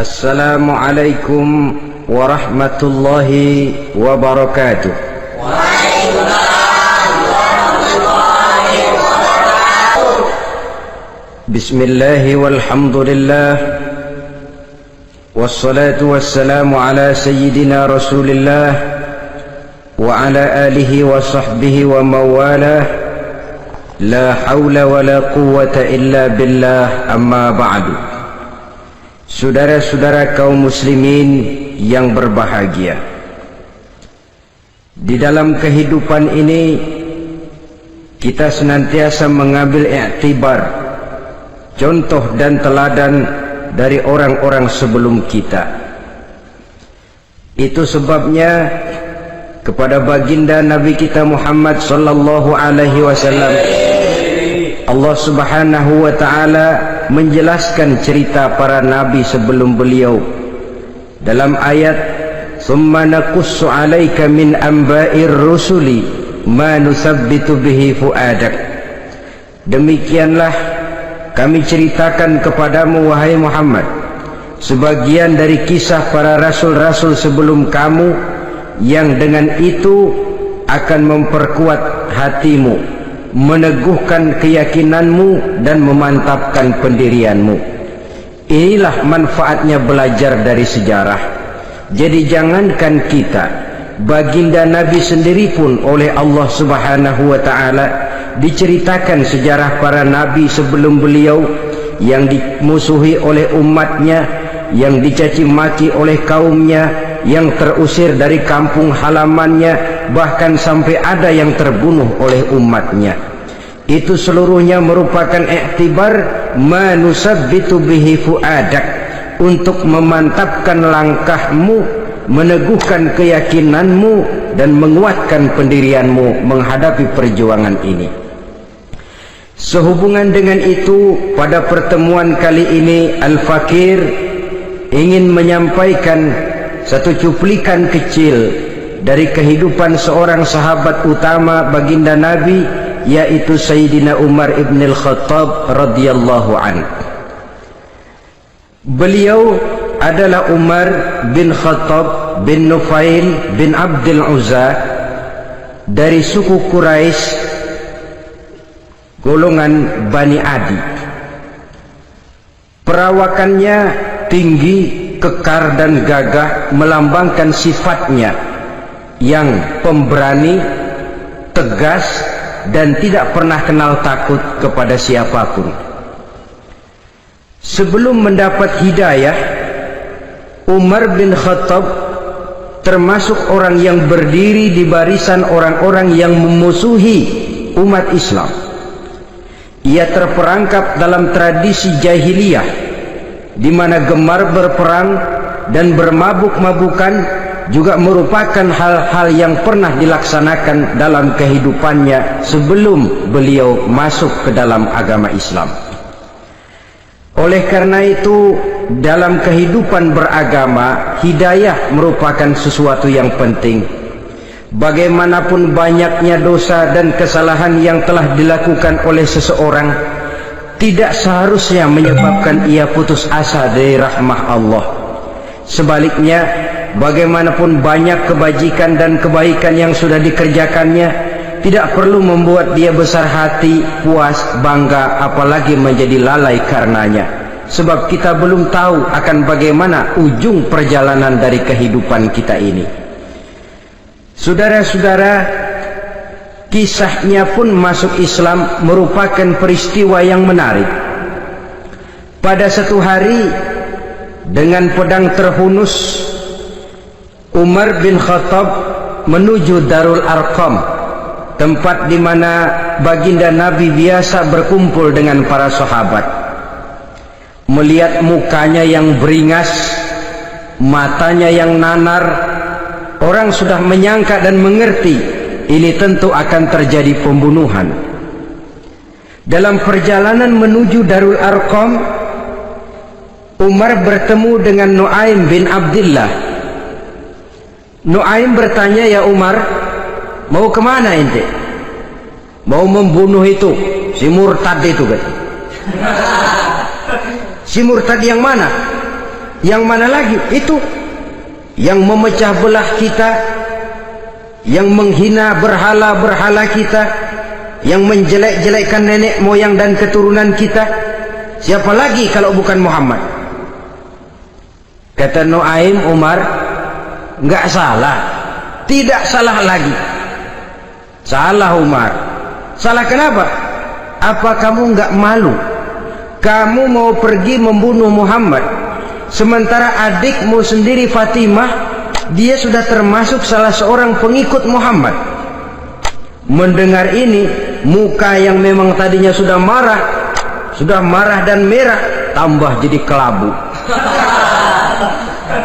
Assalamualaikum warahmatullahi wabarakatuh. Waalaikumsalam warahmatullahi wabarakatuh. Bismillahi walhamdulillah, wassalatu wassalamu ala sayyidina rasulillah wa ala alihi wa sahbihi wa mawalah. La hawla wa la quwwata illa billah, amma ba'du. Saudara-saudara kaum muslimin yang berbahagia, di dalam kehidupan ini kita senantiasa mengambil iktibar, contoh dan teladan dari orang-orang sebelum kita. Itu sebabnya kepada baginda Nabi kita Muhammad sallallahu alaihi wasallam Allah Subhanahu wa taala menjelaskan cerita para nabi sebelum beliau dalam ayat "Tsumma naqussu 'alaika min anba'ir rusuli ma nusabbitu bihi fu'adak." Demikianlah kami ceritakan kepadamu wahai Muhammad sebagian dari kisah para rasul-rasul sebelum kamu, yang dengan itu akan memperkuat hatimu, meneguhkan keyakinanmu dan memantapkan pendirianmu. Inilah manfaatnya belajar dari sejarah. Jadi jangankan kita, baginda Nabi sendiri pun oleh Allah Subhanahu wa taala diceritakan sejarah para nabi sebelum beliau, yang dimusuhi oleh umatnya, yang dicaci maki oleh kaumnya, yang terusir dari kampung halamannya, bahkan sampai ada yang terbunuh oleh umatnya. Itu seluruhnya merupakan iktibar manusabbitu bihi fu'adak, untuk memantapkan langkahmu, meneguhkan keyakinanmu dan menguatkan pendirianmu menghadapi perjuangan ini. Sehubungan dengan itu, pada pertemuan kali ini Al-Fakir ingin menyampaikan satu cuplikan kecil dari kehidupan seorang sahabat utama baginda Nabi, yaitu Sayyidina Umar ibn al-Khattab radhiyallahu anhu. Beliau adalah Umar bin Khattab bin Nufail bin Abdul Uzza dari suku Quraisy, golongan Bani Adi. Perawakannya tinggi, kekar dan gagah, melambangkan sifatnya yang pemberani, tegas, dan tidak pernah kenal takut kepada siapapun. Sebelum mendapat hidayah, Umar bin Khattab termasuk orang yang berdiri di barisan orang-orang yang memusuhi umat Islam. Ia terperangkap dalam tradisi jahiliyah, di mana gemar berperang dan bermabuk-mabukan juga merupakan hal-hal yang pernah dilaksanakan dalam kehidupannya sebelum beliau masuk ke dalam agama Islam. Oleh karena itu, dalam kehidupan beragama, hidayah merupakan sesuatu yang penting. Bagaimanapun banyaknya dosa dan kesalahan yang telah dilakukan oleh seseorang, tidak seharusnya menyebabkan ia putus asa dari rahmah Allah. Sebaliknya, bagaimanapun banyak kebajikan dan kebaikan yang sudah dikerjakannya, tidak perlu membuat dia besar hati, puas, bangga, apalagi menjadi lalai karenanya. Sebab kita belum tahu akan bagaimana ujung perjalanan dari kehidupan kita ini. Saudara-saudara, kisahnya pun masuk Islam merupakan peristiwa yang menarik. Pada satu hari, dengan pedang terhunus, Umar bin Khattab menuju Darul Arqam, tempat di mana baginda Nabi biasa berkumpul dengan para sahabat. Melihat mukanya yang beringas, matanya yang nanar, orang sudah menyangka dan mengerti ini tentu akan terjadi pembunuhan. Dalam perjalanan menuju Darul Arqam, Umar bertemu dengan Nuaim bin Abdullah. Nuaim bertanya, "Ya Umar, mau kemana ente?" "Mau membunuh itu, si murtad itu," kata. "Si murtad yang mana?" Yang mana lagi? Itu yang memecah belah kita, yang menghina berhala-berhala kita, yang menjelek-jelekkan nenek moyang dan keturunan kita. Siapa lagi kalau bukan Muhammad? Kata Nuaim Umar, enggak salah, tidak salah lagi. Salah Umar. Salah kenapa? Apa kamu enggak malu? Kamu mau pergi membunuh Muhammad, sementara adikmu sendiri Fatimah, dia sudah termasuk salah seorang pengikut Muhammad. Mendengar ini, muka yang memang tadinya sudah marah dan merah, tambah jadi kelabu.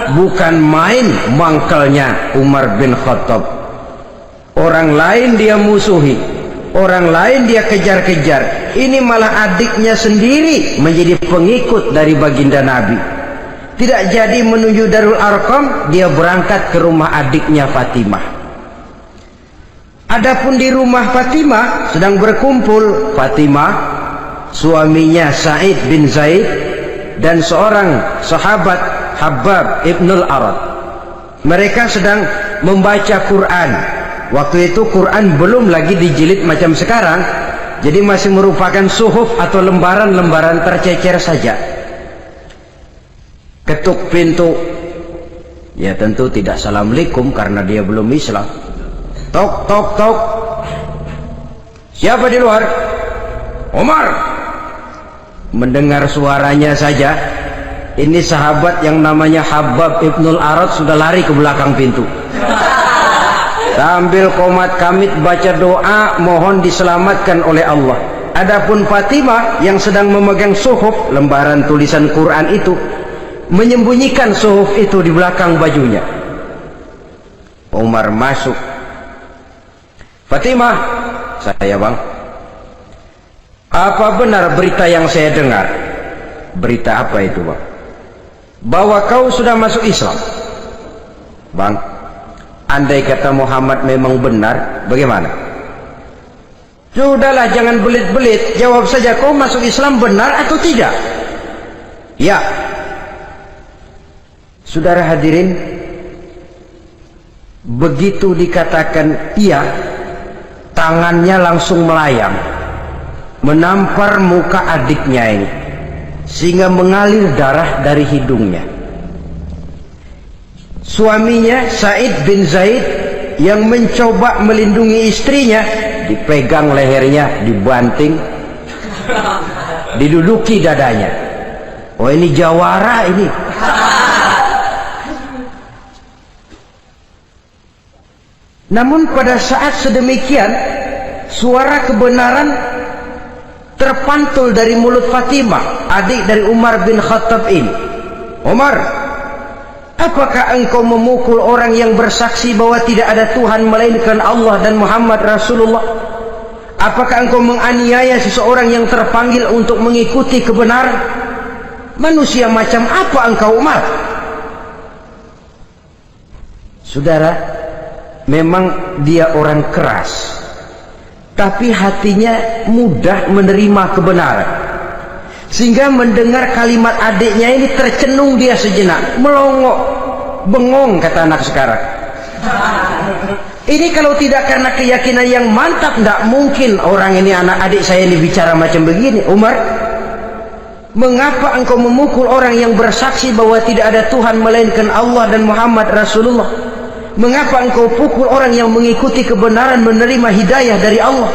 Bukan main mangkelnya Umar bin Khattab. Orang lain dia musuhi, orang lain dia kejar-kejar. Ini malah adiknya sendiri menjadi pengikut dari baginda Nabi. Tidak jadi menuju Darul Arqam, dia berangkat ke rumah adiknya Fatimah. Adapun di rumah Fatimah sedang berkumpul Fatimah, suaminya Sa'id bin Zaid, dan seorang sahabat Habbab ibnul Arad. Mereka sedang membaca Quran. Waktu itu Quran belum lagi dijilid macam sekarang, jadi masih merupakan suhuf atau lembaran-lembaran tercecer saja. Ketuk pintu, ya tentu tidak assalamualaikum karena dia belum Islam. Tok tok tok, siapa di luar? Umar. Mendengar suaranya saja, ini sahabat yang namanya Habbab ibnul Arad sudah lari ke belakang pintu sambil komat kamit baca doa mohon diselamatkan oleh Allah. Adapun Fatimah yang sedang memegang suhuf, lembaran tulisan Quran itu, menyembunyikan suhuf itu di belakang bajunya. Umar masuk. Fatimah, saya bang, apa benar berita yang saya dengar? Berita apa itu bang? Bahwa kau sudah masuk Islam. Bang, andai kata Muhammad memang benar, bagaimana? Sudahlah, jangan belit-belit, jawab saja, kau masuk Islam benar atau tidak? Ya. Saudara hadirin, begitu dikatakan iya, tangannya langsung melayang, menampar muka adiknya ini, sehingga mengalir darah dari hidungnya. Suaminya Sa'id bin Zaid yang mencoba melindungi istrinya, dipegang lehernya, dibanting, diduduki dadanya. Oh, ini jawara ini. Namun pada saat sedemikian, suara kebenaran terpantul dari mulut Fatimah, adik dari Umar bin Khattab ini. Umar, apakah engkau memukul orang yang bersaksi bahwa tidak ada Tuhan melainkan Allah dan Muhammad Rasulullah? Apakah engkau menganiaya seseorang yang terpanggil untuk mengikuti kebenaran? Manusia macam apa engkau, Umar? Saudara, memang dia orang keras, tapi hatinya mudah menerima kebenaran, sehingga mendengar kalimat adiknya ini tercenung dia sejenak, melongo, bengong kata anak sekarang. Ini kalau tidak karena keyakinan yang mantap, tidak mungkin orang ini, anak adik saya ini bicara macam begini. Umar, mengapa engkau memukul orang yang bersaksi bahwa tidak ada Tuhan melainkan Allah dan Muhammad Rasulullah? Mengapa engkau pukul orang yang mengikuti kebenaran, menerima hidayah dari Allah?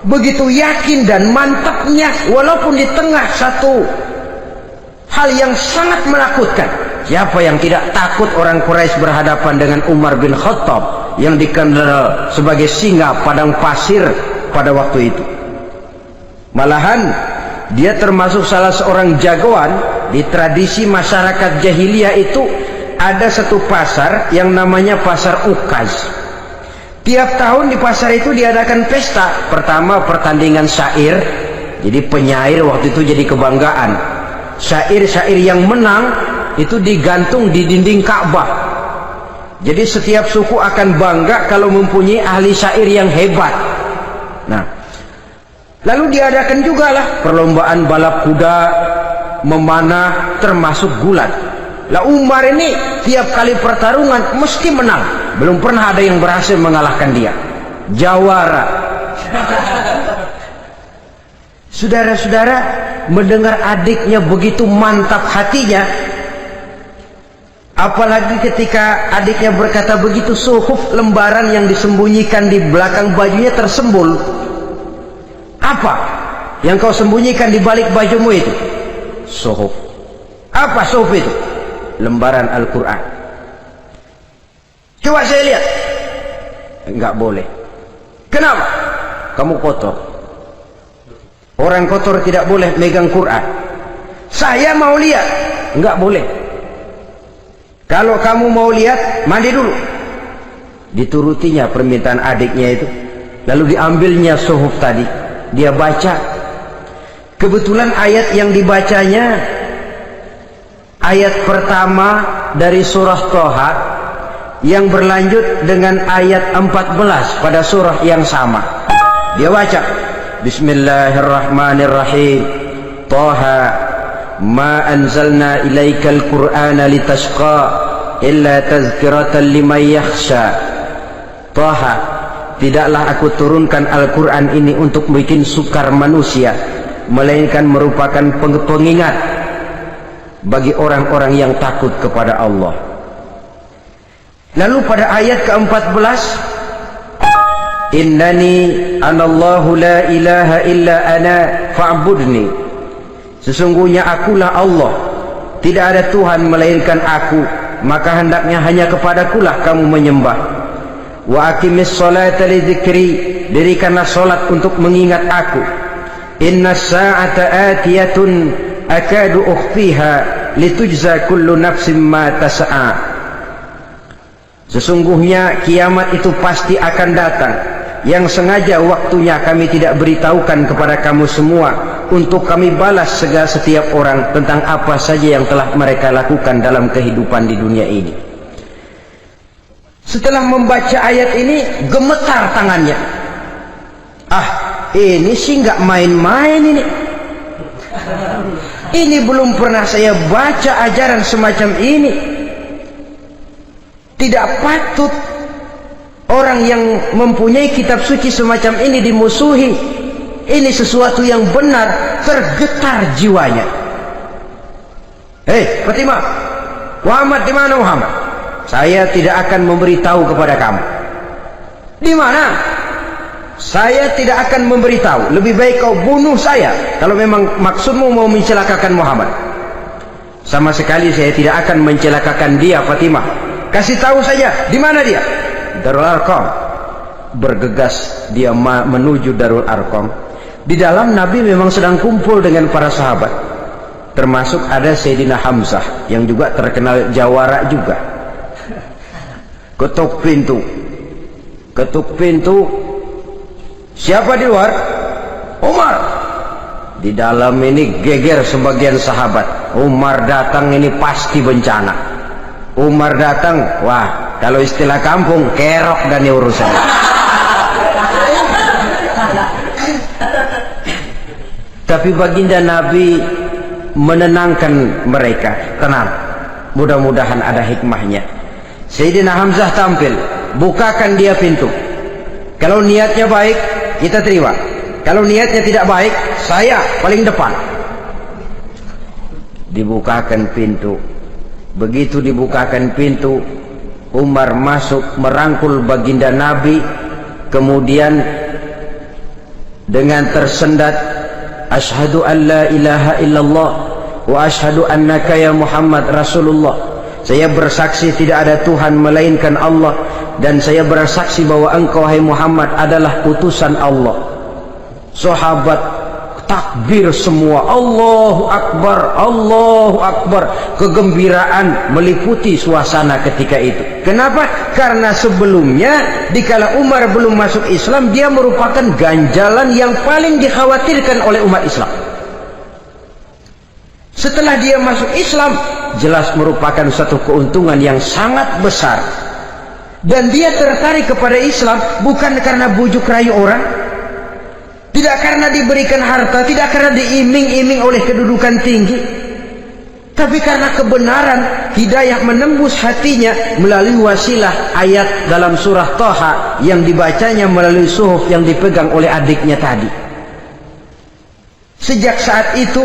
Begitu yakin dan mantapnya, walaupun di tengah satu hal yang sangat menakutkan. Siapa yang tidak takut orang Quraisy berhadapan dengan Umar bin Khattab yang dikenal sebagai singa padang pasir pada waktu itu? Malahan dia termasuk salah seorang jagoan di tradisi masyarakat jahiliyah itu. Ada satu pasar yang namanya pasar Ukaz. Tiap tahun di pasar itu diadakan pesta. Pertama pertandingan syair, jadi penyair waktu itu jadi kebanggaan. Syair-syair yang menang itu digantung di dinding Ka'bah. Jadi setiap suku akan bangga kalau mempunyai ahli syair yang hebat. Nah, lalu diadakan juga lah perlombaan balap kuda, memanah, termasuk gulat. Lah Umar ini tiap kali pertarungan mesti menang. Belum pernah ada yang berhasil mengalahkan dia. Jawara. Saudara-saudara, mendengar adiknya begitu mantap hatinya, apalagi ketika adiknya berkata begitu, suhuf, lembaran yang disembunyikan di belakang bajunya tersembul. Apa yang kau sembunyikan di balik bajumu itu? Suhuf. Apa suhuf itu? Lembaran Al-Quran. Coba saya lihat. Enggak boleh. Kenapa? Kamu kotor. Orang kotor tidak boleh megang Quran. Saya mau lihat. Enggak boleh. Kalau kamu mau lihat, mandi dulu. Diturutinya permintaan adiknya itu. Lalu diambilnya suhuf tadi. Dia baca. Kebetulan ayat yang dibacanya ayat pertama dari surah Toha yang berlanjut dengan ayat 14 pada surah yang sama. Dia baca, Bismillahirrahmanirrahim. Toha ma anzalna ilaikal qur'ana litashqa illa tazkiratan liman yakhsha. Toha, tidaklah aku turunkan Al-Quran ini untuk bikin sukar manusia, melainkan merupakan pengingat bagi orang-orang yang takut kepada Allah. Lalu pada ayat ke-14, Innani anallahu la ilaha illa ana fa'budni. Sesungguhnya akulah Allah, tidak ada Tuhan melainkan aku, maka hendaknya hanya kepadakulah kamu menyembah. Wa aqimis sholata li dzikri, dirikanlah salat untuk mengingat aku. Inna sa'ata atiyatun akadu ukhfiha litujza kullu nafsin ma tas'a. Sesungguhnya kiamat itu pasti akan datang, yang sengaja waktunya kami tidak beritahukan kepada kamu semua, untuk kami balas setiap orang tentang apa saja yang telah mereka lakukan dalam kehidupan di dunia ini. Setelah membaca ayat ini, gemetar tangannya. Ini sih nggak main-main ini. Ini belum pernah saya baca ajaran semacam ini. Tidak patut orang yang mempunyai kitab suci semacam ini dimusuhi. Ini sesuatu yang benar. Tergetar jiwanya. Hei Fatimah, Muhammad di mana Muhammad? Saya tidak akan memberitahu kepada kamu. Di mana? Saya tidak akan memberitahu. Lebih baik kau bunuh saya kalau memang maksudmu mau mencelakakan Muhammad. Sama sekali saya tidak akan mencelakakan dia, Fatimah. Kasih tahu saja di mana dia. Darul Arqam. Bergegas dia menuju Darul Arqam. Di dalam Nabi memang sedang kumpul dengan para sahabat, termasuk ada Sayyidina Hamzah yang juga terkenal jawara juga. Ketuk pintu. Ketuk pintu. Siapa di luar? Umar. Di dalam ini geger sebagian sahabat. Umar datang ini pasti bencana. Umar datang, wah, kalau istilah kampung, kerok dan urusan. Tapi baginda Nabi menenangkan mereka. Tenang, mudah-mudahan ada hikmahnya. Sayyidina Hamzah tampil, bukakan dia pintu. Kalau niatnya baik, kita terima. Kalau niatnya tidak baik, saya paling depan. Dibukakan pintu. Begitu dibukakan pintu, Umar masuk merangkul baginda Nabi, kemudian dengan tersendat, Ashhadu an la ilaha illallah wa ashhadu annaka ya Muhammad Rasulullah. Saya bersaksi tidak ada Tuhan melainkan Allah, dan saya bersaksi bahwa engkau hai Muhammad adalah utusan Allah. Sahabat takbir semua, Allahu Akbar, Allahu Akbar. Kegembiraan meliputi suasana ketika itu. Kenapa? Karena sebelumnya dikala Umar belum masuk Islam, dia merupakan ganjalan yang paling dikhawatirkan oleh umat Islam. Setelah dia masuk Islam, jelas merupakan satu keuntungan yang sangat besar. Dan dia tertarik kepada Islam bukan karena bujuk rayu orang, tidak karena diberikan harta, tidak karena diiming-iming oleh kedudukan tinggi, Tapi karena kebenaran, hidayah menembus hatinya melalui wasilah ayat dalam surah Thaha yang dibacanya melalui suhuf yang dipegang oleh adiknya tadi. Sejak saat itu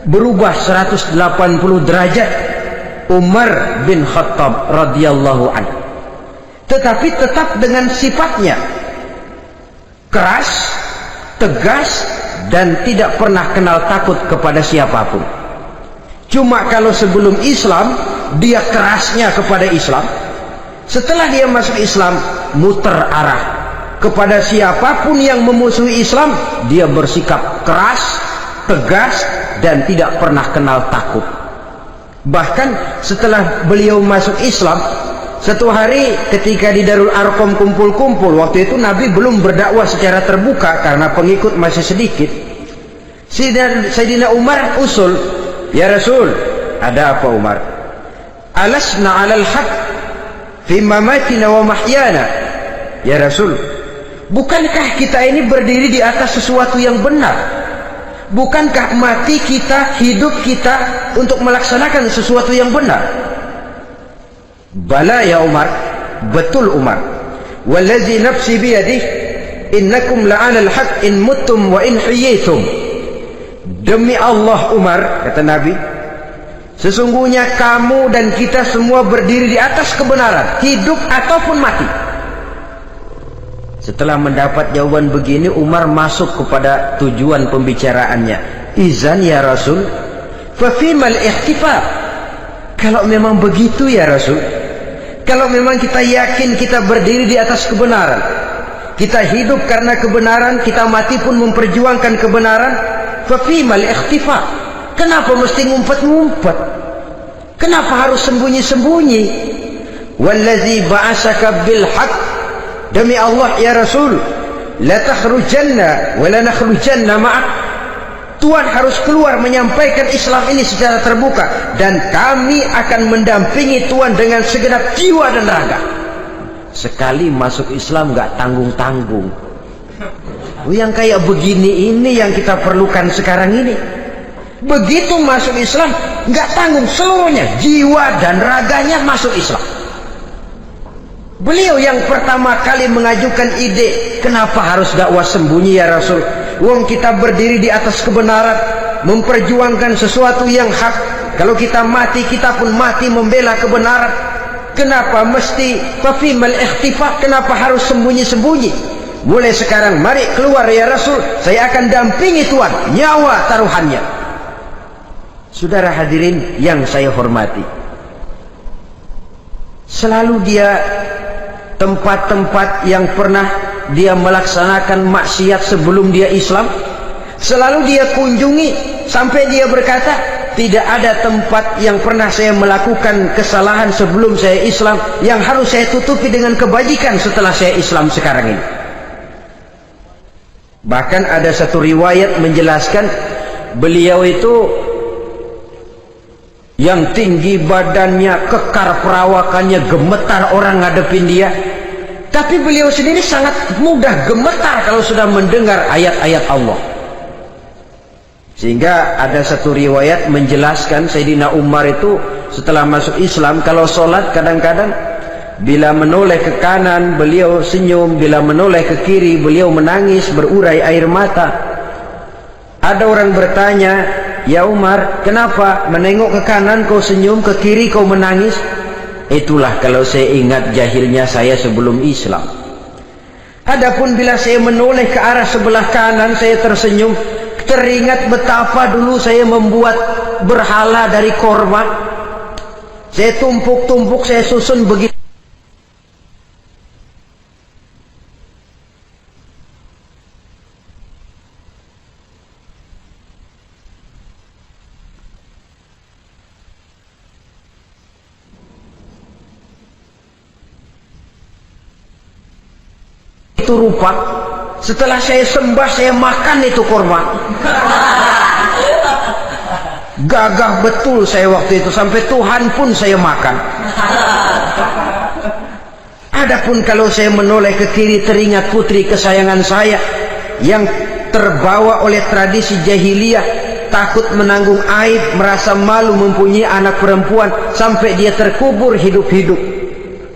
berubah 180 derajat Umar bin Khattab radhiyallahu anhu. Tetapi tetap dengan sifatnya keras, tegas, dan tidak pernah kenal takut kepada siapapun. Cuma kalau sebelum Islam dia kerasnya kepada Islam, setelah dia masuk Islam muter arah. Kepada siapapun yang memusuhi Islam dia bersikap keras, tegas, dan tidak pernah kenal takut. Bahkan setelah beliau masuk Islam, satu hari ketika di Darul Arqam kumpul-kumpul, waktu itu Nabi belum berdakwah secara terbuka karena pengikut masih sedikit. Sayyidina Umar usul, "Ya Rasul, ada apa Umar? Alasna 'alal haq fi mamatina wa mahyana." Ya Rasul, bukankah kita ini berdiri di atas sesuatu yang benar? Bukankah mati kita, hidup kita untuk melaksanakan sesuatu yang benar? Bala ya Umar, betul Umar. Wallazi nafsi biyadih, innakum la'alal haq in muttum wa in hiyitum. Demi Allah Umar, kata Nabi, sesungguhnya kamu dan kita semua berdiri di atas kebenaran, hidup ataupun mati. Setelah mendapat jawaban begini, Umar masuk kepada tujuan pembicaraannya. Izan ya Rasul, fafimal ihtifal. Kalau memang begitu ya Rasul, kalau memang kita yakin kita berdiri di atas kebenaran, kita hidup karena kebenaran, kita mati pun memperjuangkan kebenaran, fafimal ihtifal. Kenapa mesti ngumpet-ngumpet? Kenapa harus sembunyi-sembunyi? Wallazi ba'asaka bil haqq, demi Allah ya Rasul, la takhrujanna wa la nakhrujanna ma'ak. Tuhan harus keluar menyampaikan Islam ini secara terbuka, dan kami akan mendampingi Tuhan dengan segenap jiwa dan raga. Sekali masuk Islam gak tanggung-tanggung. Yang kayak begini ini yang kita perlukan sekarang ini. Begitu masuk Islam gak tanggung seluruhnya, jiwa dan raganya masuk Islam. Beliau yang pertama kali mengajukan ide, kenapa harus dakwah sembunyi ya Rasul? Wong kita berdiri di atas kebenaran, memperjuangkan sesuatu yang hak. Kalau kita mati, kita pun mati membela kebenaran. Kenapa mesti fafimal ikhtifa? Kenapa harus sembunyi-sembunyi? Mulai sekarang mari keluar ya Rasul, saya akan dampingi Tuhan, nyawa taruhannya. Saudara hadirin yang saya hormati, selalu dia tempat-tempat yang pernah dia melaksanakan maksiat sebelum dia Islam, selalu dia kunjungi, sampai dia berkata, tidak ada tempat yang pernah saya melakukan kesalahan sebelum saya Islam yang harus saya tutupi dengan kebajikan setelah saya Islam sekarang ini. Bahkan ada satu riwayat menjelaskan beliau itu yang tinggi badannya, kekar perawakannya, gemetar orang ngadepin dia. Tapi beliau sendiri sangat mudah gemetar kalau sudah mendengar ayat-ayat Allah. Sehingga ada satu riwayat menjelaskan Sayyidina Umar itu setelah masuk Islam, kalau sholat kadang-kadang bila menoleh ke kanan beliau senyum, bila menoleh ke kiri beliau menangis berurai air mata. Ada orang bertanya, ya Umar, kenapa menengok ke kanan kau senyum, ke kiri kau menangis? Itulah kalau saya ingat jahilnya saya sebelum Islam. Adapun bila saya menoleh ke arah sebelah kanan saya tersenyum, teringat betapa dulu saya membuat berhala dari korma. Saya tumpuk-tumpuk, saya susun begitu. Itu rupa, setelah saya sembah saya makan itu korma. Gagah betul saya waktu itu, sampai Tuhan pun saya makan. Adapun kalau saya menoleh ke kiri teringat putri kesayangan saya yang terbawa oleh tradisi jahiliyah. takut menanggung aib, merasa malu mempunyai anak perempuan, sampai dia terkubur hidup-hidup.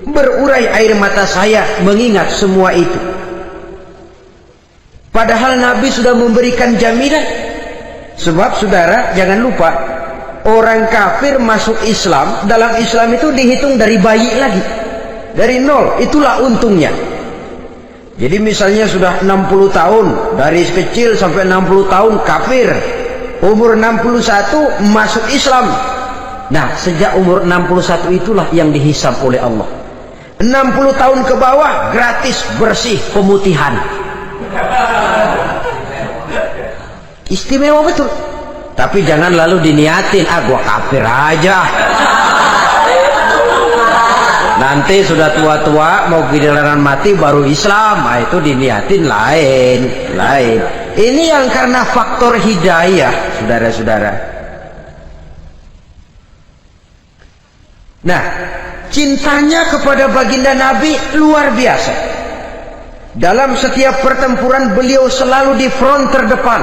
Berurai air mata saya mengingat semua itu. Padahal Nabi sudah memberikan jaminan. Sebab saudara jangan lupa, orang kafir masuk Islam, dalam Islam itu dihitung dari bayi lagi, dari nol. Itulah untungnya. Jadi misalnya sudah 60 tahun, dari kecil sampai 60 tahun kafir, umur 61 masuk Islam. Nah, sejak umur 61 itulah yang dihisab oleh Allah. 60 tahun ke bawah gratis bersih pemutihan. Istimewa betul. Tapi jangan lalu diniatin, gua kafir aja. Nanti sudah tua-tua mau giliran mati baru Islam. Nah, itu diniatin lain. Ini yang karena faktor hidayah, saudara-saudara. Nah, cintanya kepada baginda Nabi luar biasa. Dalam setiap pertempuran beliau selalu di front terdepan.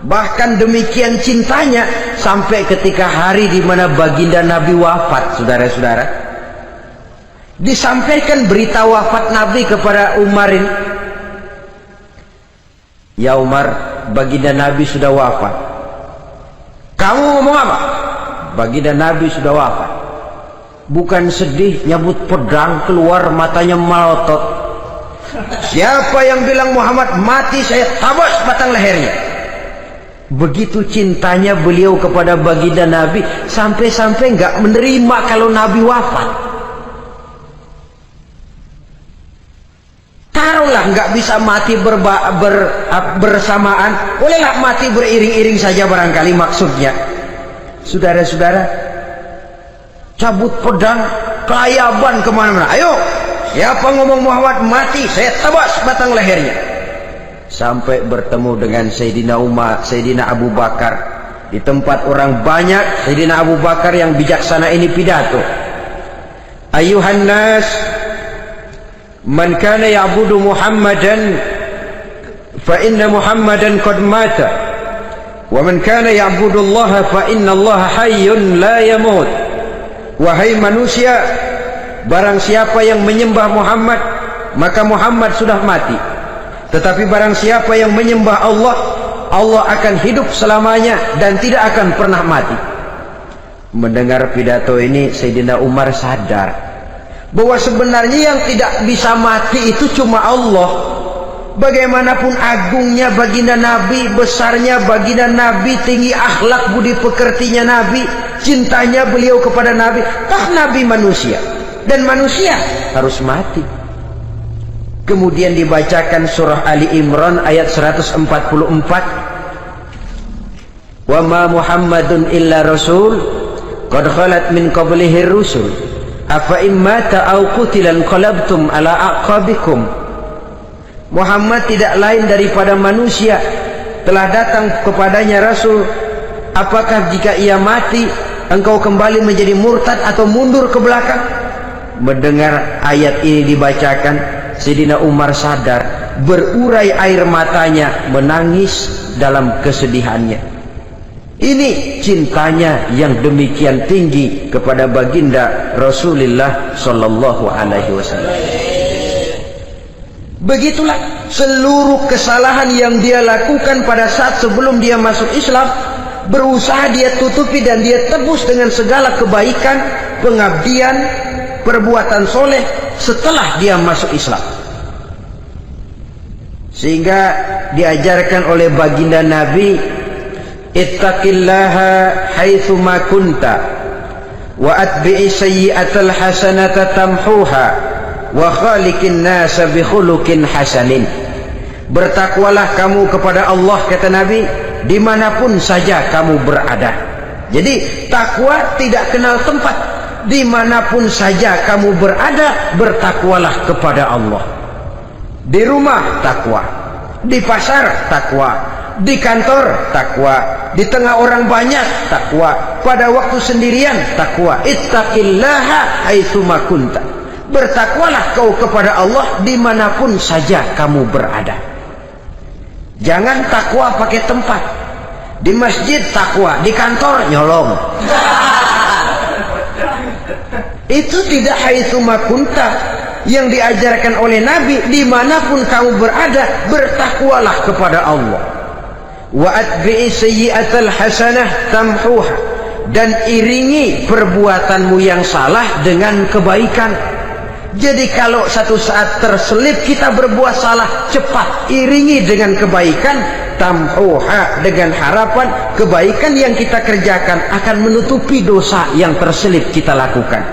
Bahkan demikian cintanya sampai ketika hari di mana baginda Nabi wafat, saudara-saudara, disampaikan berita wafat Nabi kepada Umarin. Ya Umar, baginda Nabi sudah wafat. Kamu ngomong apa? Baginda Nabi sudah wafat. Bukan sedih, nyabut pedang, keluar matanya melotot. Siapa yang bilang Muhammad mati, saya tabas batang lehernya. Begitu cintanya beliau kepada baginda Nabi, sampai-sampai nggak menerima kalau Nabi wafat. Taruhlah nggak bisa mati bersamaan, bolehlah mati beriring-iring saja barangkali maksudnya. Saudara-saudara, cabut pedang, kelayaban kemana-mana. Ayo, siapa ngomong Muhammad mati, saya tabas batang lehernya. Sampai bertemu dengan Sayyidina Umar, Sayyidina Abu Bakar. Di tempat orang banyak, Sayyidina Abu Bakar yang bijaksana ini pidato. Ayuhan nas, man kana ya'budu Muhammadan fa inna Muhammadan qad mata, wa man kana ya'budu Allah fa inna Allah hayyun la yamut. Wahai manusia, barang siapa yang menyembah Muhammad, maka Muhammad sudah mati. Tetapi barang siapa yang menyembah Allah, Allah akan hidup selamanya dan tidak akan pernah mati. Mendengar pidato ini, Sayyidina Umar sadar bahwa sebenarnya yang tidak bisa mati itu cuma Allah. Bagaimanapun agungnya baginda Nabi, besarnya baginda Nabi, tinggi akhlak budi pekertinya Nabi, cintanya beliau kepada Nabi, toh Nabi manusia dan manusia harus mati. Kemudian dibacakan surah Ali Imran ayat 144. Wa ma Muhammadun illa rasul qad khalat min qablihi rusul afa immata aw qutilan qalabtum ala aqabikum. Muhammad tidak lain daripada manusia, telah datang kepadanya rasul. Apakah jika ia mati engkau kembali menjadi murtad atau mundur ke belakang? Mendengar ayat ini dibacakan, Sayyidina Umar sadar, berurai air matanya, menangis dalam kesedihannya. Ini cintanya yang demikian tinggi kepada baginda Rasulullah sallallahu alaihi wasallam. Begitulah seluruh kesalahan yang dia lakukan pada saat sebelum dia masuk Islam, berusaha dia tutupi dan dia tebus dengan segala kebaikan, pengabdian, perbuatan soleh setelah dia masuk Islam. Sehingga diajarkan oleh baginda Nabi, ittaqillaha haitsu ma kunta wa atbi'i sayyi'atal hasanata tamhuha wa khaliqin nasa bi khuluqin hasanin. Bertakwalah kamu kepada Allah, kata Nabi, dimanapun saja kamu berada. Jadi takwa tidak kenal tempat. Dimanapun saja kamu berada, bertakwalah kepada Allah. Di rumah takwa, di pasar takwa, di kantor takwa, di tengah orang banyak takwa, pada waktu sendirian takwa. Ittaqillaha haitsu ma kunta. Bertakwalah kau kepada Allah dimanapun saja kamu berada. Jangan takwa pakai tempat. Di masjid takwa, di kantor nyolong. Itu tidak haitsu makunta. Yang diajarkan oleh Nabi, dimanapun kamu berada, bertakwalah kepada Allah. Wa atbi'i sayyi'atal hasanah tamhuha, dan iringi perbuatanmu yang salah dengan kebaikan. Jadi kalau satu saat terselip kita berbuat salah, cepat iringi dengan kebaikan, tamhuha, dengan harapan kebaikan yang kita kerjakan akan menutupi dosa yang terselip kita lakukan.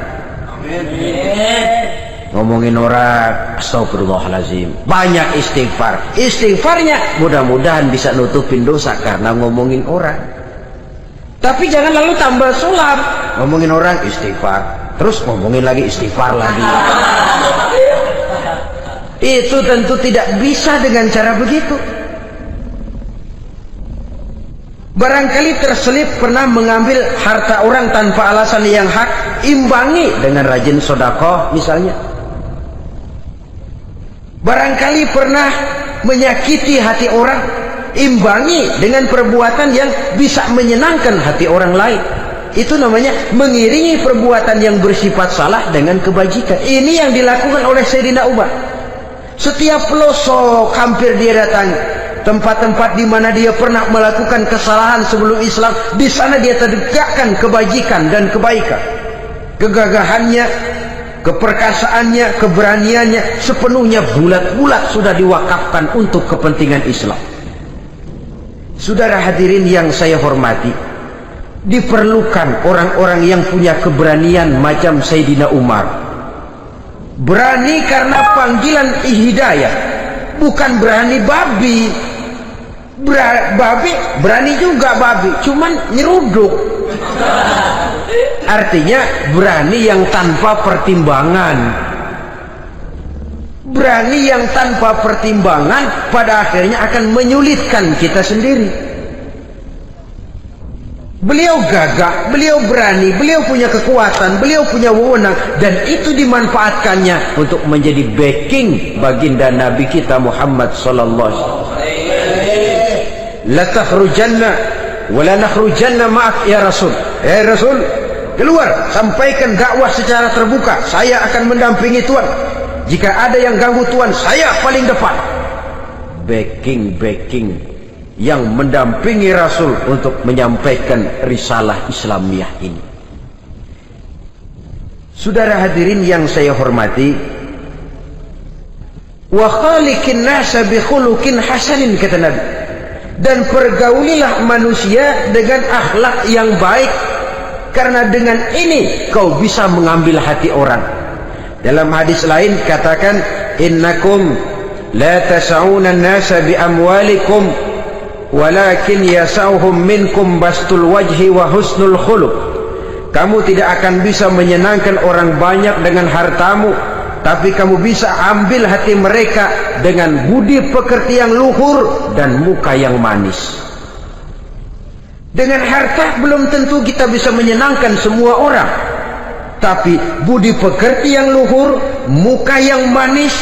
Amin. Ngomongin orang, astagfirullahaladzim, banyak istighfar. Istighfarnya mudah-mudahan bisa nutupin dosa karena ngomongin orang. Tapi jangan lalu tambah sulam, ngomongin orang istighfar, terus ngomongin lagi istighfar lagi. Itu tentu tidak bisa dengan cara begitu. Barangkali terselip pernah mengambil harta orang tanpa alasan yang hak, imbangi dengan rajin sedekah misalnya. Barangkali pernah menyakiti hati orang, imbangi dengan perbuatan yang bisa menyenangkan hati orang lain. Itu namanya mengiringi perbuatan yang bersifat salah dengan kebajikan. Ini yang dilakukan oleh Sayyidina Umar. Setiap pelosok hampir dia datangi, tempat-tempat di mana dia pernah melakukan kesalahan sebelum Islam, di sana dia tegakkan kebajikan dan kebaikan. Kegagahannya, keperkasaannya, keberaniannya sepenuhnya bulat-bulat sudah diwakafkan untuk kepentingan Islam. Saudara hadirin yang saya hormati, diperlukan orang-orang yang punya keberanian macam Sayyidina Umar. Berani karena panggilan hidayah, bukan berani babi. Babi berani juga babi, cuman nyeruduk. Artinya berani yang tanpa pertimbangan. Berani yang tanpa pertimbangan pada akhirnya akan menyulitkan kita sendiri. Beliau gagah, beliau berani, beliau punya kekuatan, beliau punya wewenang, dan itu dimanfaatkannya untuk menjadi backing baginda Nabi kita Muhammad sallallahu alaihi wasallam. La takhrujanna wa la nakhrujanna ma'ak ya Rasul. Rasul, keluar, sampaikan dakwah secara terbuka. Saya akan mendampingi Tuhan. Jika ada yang ganggu Tuhan, saya paling depan. Backing yang mendampingi Rasul untuk menyampaikan risalah Islamiyah ini. Saudara hadirin yang saya hormati, wa khaliqin nasa bi khuluqin hasanin, kata Nabi, dan pergaulilah manusia dengan akhlak yang baik, karena dengan ini kau bisa mengambil hati orang. Dalam hadis lain katakan, innakum la tas'una an-nasa bi amwalikum walakin yas'uhum minkum bastul wajhi wa husnul khuluq. Kamu tidak akan bisa menyenangkan orang banyak dengan hartamu, tapi kamu bisa ambil hati mereka dengan budi pekerti yang luhur dan muka yang manis. Dengan harta belum tentu kita bisa menyenangkan semua orang, tapi budi pekerti yang luhur, muka yang manis,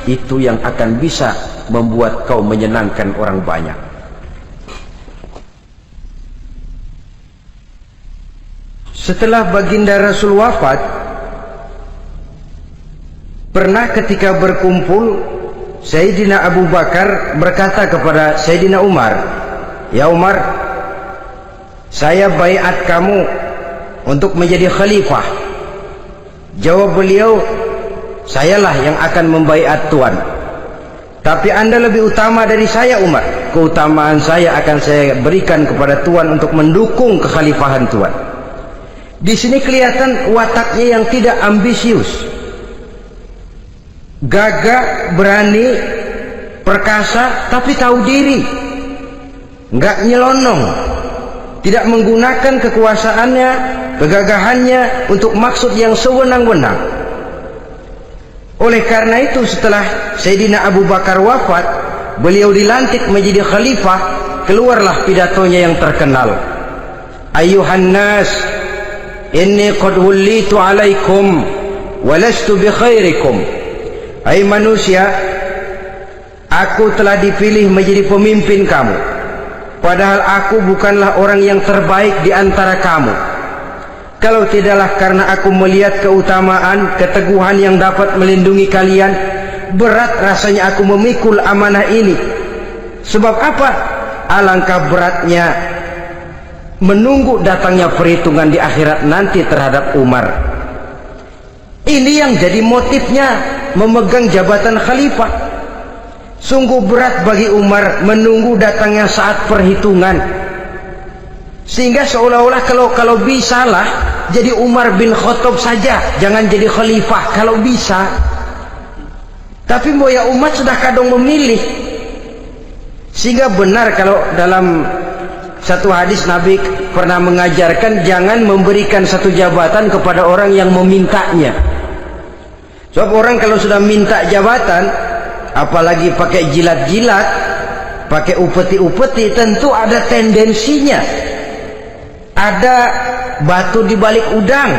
itu yang akan bisa membuat kau menyenangkan orang banyak. Setelah baginda Rasul wafat, pernah ketika berkumpul, Sayyidina Abu Bakar berkata kepada Sayyidina Umar, "Ya Umar, saya baiat kamu untuk menjadi khalifah." Jawab beliau, "Sayalah yang akan membaiat Tuan. Tapi Anda lebih utama dari saya, Umar. Keutamaan saya akan saya berikan kepada Tuan untuk mendukung kekhalifahan Tuan." Di sini kelihatan wataknya yang tidak ambisius, gagah, berani, perkasa, tapi tahu diri, nggak nyelonong, tidak menggunakan kekuasaannya, kegagahannya untuk maksud yang sewenang-wenang. Oleh karena itu, setelah Sayyidina Abu Bakar wafat, beliau dilantik menjadi khalifah. Keluarlah pidatonya yang terkenal, "Ayyuhan nas, inni qad wullitu alaikum walastu bi khairikum." Hai manusia, aku telah dipilih menjadi pemimpin kamu, padahal aku bukanlah orang yang terbaik di antara kamu. Kalau tidaklah karena aku melihat keutamaan, keteguhan yang dapat melindungi kalian, berat rasanya aku memikul amanah ini. Sebab apa? Alangkah beratnya menunggu datangnya perhitungan di akhirat nanti terhadap Umar. Ini yang jadi motifnya memegang jabatan khalifah. Sungguh berat bagi Umar menunggu datangnya saat perhitungan, sehingga seolah-olah kalau bisalah jadi Umar bin Khattab saja, jangan jadi khalifah kalau bisa. Tapi moya umat sudah kadang memilih. Sehingga benar kalau dalam satu hadis Nabi pernah mengajarkan jangan memberikan satu jabatan kepada orang yang memintanya. Sebab orang kalau sudah minta jabatan, apalagi pakai jilat-jilat, pakai upeti-upeti, tentu ada tendensinya. Ada batu di balik udang.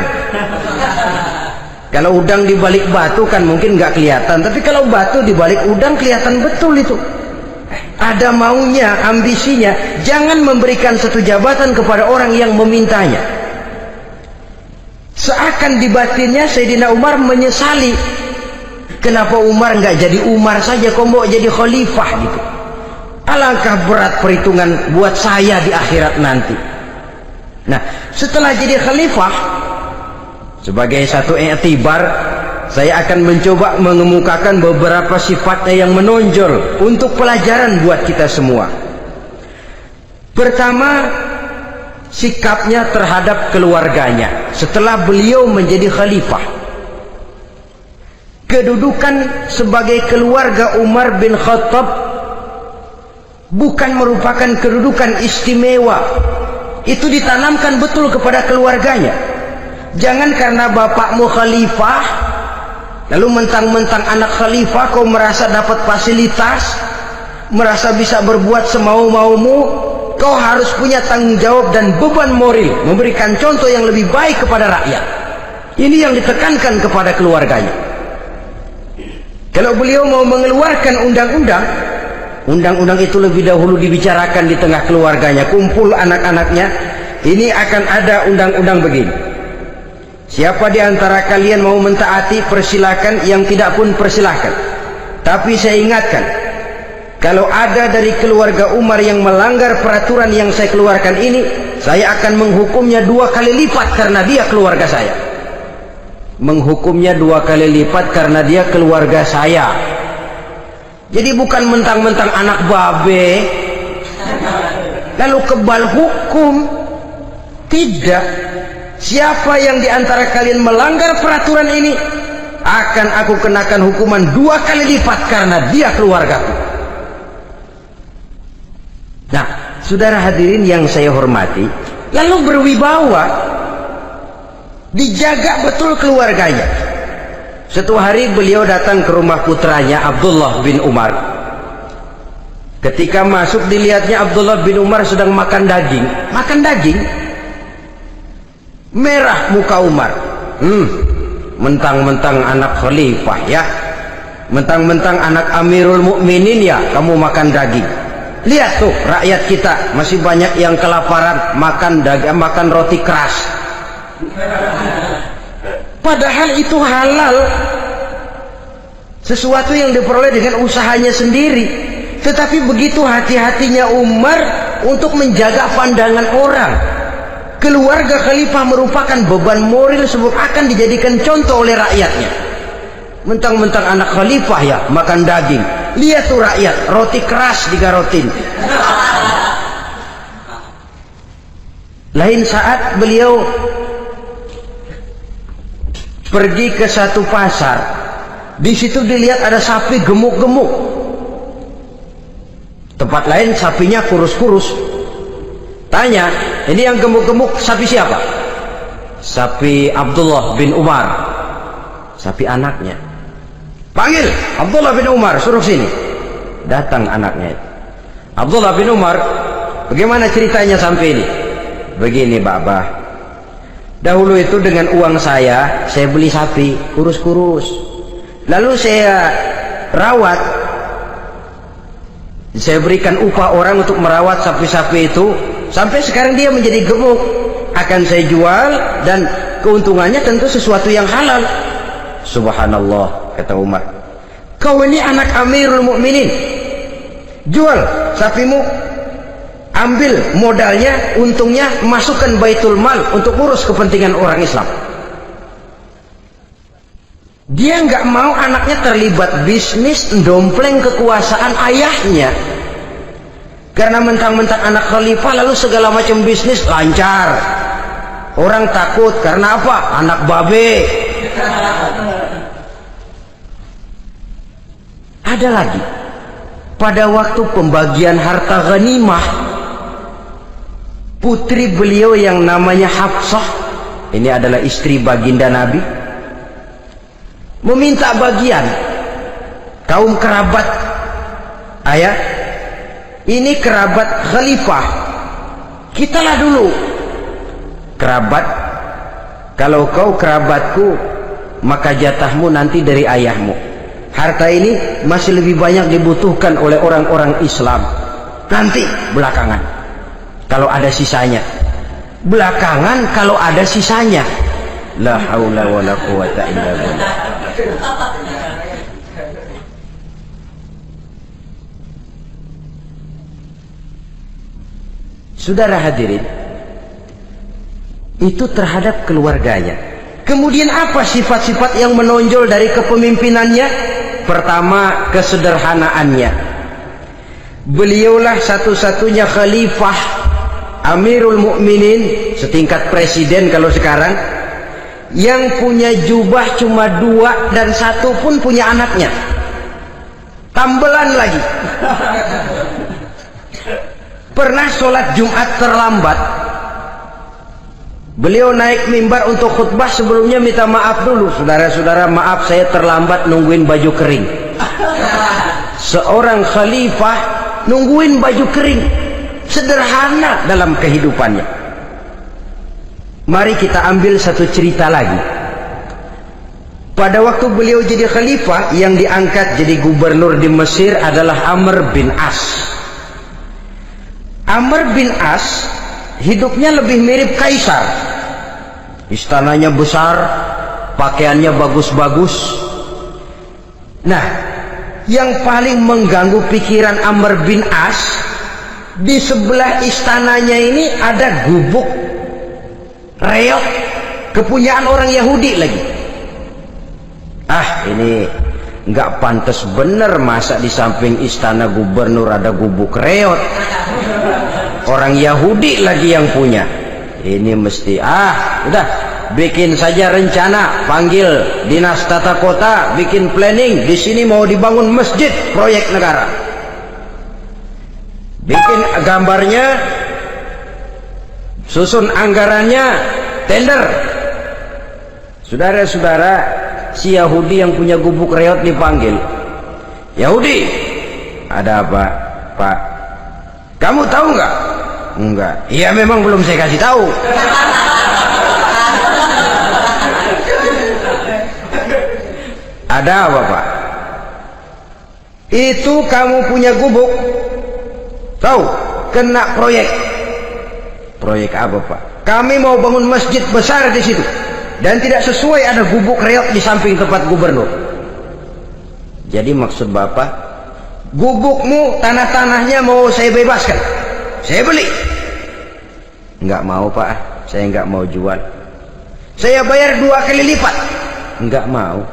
Kalau udang di balik batu kan mungkin nggak kelihatan, tapi kalau batu di balik udang kelihatan betul itu. Ada maunya, ambisinya. Jangan memberikan satu jabatan kepada orang yang memintanya. Seakan di batinnya Sayyidina Umar menyesali, kenapa Umar nggak jadi Umar saja, kok mau jadi khalifah gitu. Alangkah berat perhitungan buat saya di akhirat nanti. Nah, setelah jadi khalifah, sebagai satu i'tibar, saya akan mencoba mengemukakan beberapa sifatnya yang menonjol untuk pelajaran buat kita semua. Pertama, sikapnya terhadap keluarganya setelah beliau menjadi khalifah. Kedudukan sebagai keluarga Umar bin Khattab bukan merupakan kedudukan istimewa. Itu ditanamkan betul kepada keluarganya. Jangan karena bapakmu khalifah lalu mentang-mentang anak khalifah kau merasa dapat fasilitas, merasa bisa berbuat semau-maumu. Kau harus punya tanggung jawab dan beban moral, memberikan contoh yang lebih baik kepada rakyat. Ini yang ditekankan kepada keluarganya. Kalau beliau mau mengeluarkan undang-undang, undang-undang itu lebih dahulu dibicarakan di tengah keluarganya, kumpul anak-anaknya. Ini akan ada undang-undang begini. Siapa di antara kalian mau mentaati, persilakan. Yang tidak pun persilakan. Tapi saya ingatkan, kalau ada dari keluarga Umar yang melanggar peraturan yang saya keluarkan ini, saya akan menghukumnya 2 kali lipat karena dia keluarga saya. Menghukumnya 2 kali lipat karena dia keluarga saya. Jadi bukan mentang-mentang anak babe lalu kebal hukum. Tidak. Siapa yang di antara kalian melanggar peraturan ini, akan aku kenakan hukuman 2 kali lipat karena dia keluargaku. Nah, saudara hadirin yang saya hormati, lalu berwibawa, dijaga betul keluarganya. Suatu hari beliau datang ke rumah putranya Abdullah bin Umar. Ketika masuk dilihatnya Abdullah bin Umar sedang makan daging. Makan daging. Merah muka Umar. Mentang-mentang anak khalifah ya, mentang-mentang anak Amirul Mukminin ya, kamu makan daging. Lihat tuh rakyat kita masih banyak yang kelaparan, makan daging, makan roti keras. Padahal itu halal, sesuatu yang diperoleh dengan usahanya sendiri. Tetapi begitu hati-hatinya Umar untuk menjaga pandangan orang. Keluarga khalifah merupakan beban moral sebab akan dijadikan contoh oleh rakyatnya. Mentang-mentang anak khalifah ya makan daging. Lihat tuh rakyat, roti keras digarotin. Lain saat beliau pergi ke satu pasar. Di situ dilihat ada sapi gemuk-gemuk. Tempat lain sapinya kurus-kurus. Tanya, ini yang gemuk-gemuk sapi siapa? Sapi Abdullah bin Umar. Sapi anaknya. Panggil Abdullah bin Umar, suruh sini. Datang anaknya. Abdullah bin Umar, bagaimana ceritanya sampai ini? Begini, Bapak. Dahulu itu dengan uang saya beli sapi kurus-kurus. Lalu saya rawat Saya berikan upah orang untuk merawat sapi-sapi itu, sampai sekarang dia menjadi gemuk. Akan saya jual dan keuntungannya tentu sesuatu yang halal. Subhanallah, kata Umar. Kau ini anak Amirul Mukminin. Jual sapimu, ambil modalnya, untungnya masukkan Baitul Mal untuk urus kepentingan orang Islam. Dia nggak mau anaknya terlibat bisnis dompleng kekuasaan ayahnya. Karena mentang-mentang anak khalifah lalu segala macam bisnis lancar. Orang takut karena apa? Anak babe. Ada lagi. Pada waktu pembagian harta ghanimah, putri beliau yang namanya Hafsah, ini adalah istri baginda Nabi, meminta bagian. Kaum kerabat ayah, ini kerabat khalifah, kitalah dulu kerabat. Kalau kau kerabatku, maka jatahmu nanti dari ayahmu. Harta ini masih lebih banyak dibutuhkan oleh orang-orang Islam. Nanti belakangan kalau ada sisanya. Belakangan kalau ada sisanya. La haula wala quwata illa billah. Saudara hadirin, itu terhadap keluarganya. Kemudian apa sifat-sifat yang menonjol dari kepemimpinannya? Pertama, kesederhanaannya. Beliaulah satu-satunya khalifah, Amirul Mukminin, setingkat presiden kalau sekarang, yang punya jubah cuma 2 dan 1 pun punya anaknya. Tambelan lagi. Pernah sholat Jumat terlambat, beliau naik mimbar untuk khutbah, sebelumnya minta maaf dulu. Saudara-saudara, maaf saya terlambat nungguin baju kering. Seorang khalifah nungguin baju kering, sederhana dalam kehidupannya. Mari kita ambil satu cerita lagi. Pada waktu beliau jadi khalifah, yang diangkat jadi gubernur di Mesir adalah Amr bin As. Amr bin As hidupnya lebih mirip kaisar. Istananya besar, pakaiannya bagus-bagus. Nah, yang paling mengganggu pikiran Amr bin As, di sebelah istananya ini ada gubuk reok kepunyaan orang Yahudi lagi. Ini nggak pantas bener, masa di samping istana gubernur ada gubuk reot. Orang Yahudi lagi yang punya. Ini mesti udah bikin saja rencana, panggil dinas tata kota, bikin planning. Di sini mau dibangun masjid, proyek negara. Bikin gambarnya, susun anggarannya, tender. Saudara-saudara, si Yahudi yang punya gubuk reot dipanggil. Yahudi, ada apa, Pak? Kamu tahu nggak? Enggak. Iya, memang belum saya kasih tahu. Ada apa, Pak? Itu kamu punya gubuk, tahu, kena proyek. Proyek apa, Pak? Kami mau bangun masjid besar di situ, dan tidak sesuai ada gubuk reot di samping tempat gubernur. Jadi maksud Bapak, gubukmu, tanah-tanahnya mau saya bebaskan, saya beli. Enggak mau, Pak, saya enggak mau jual. Saya bayar 2 kali lipat. Enggak mau.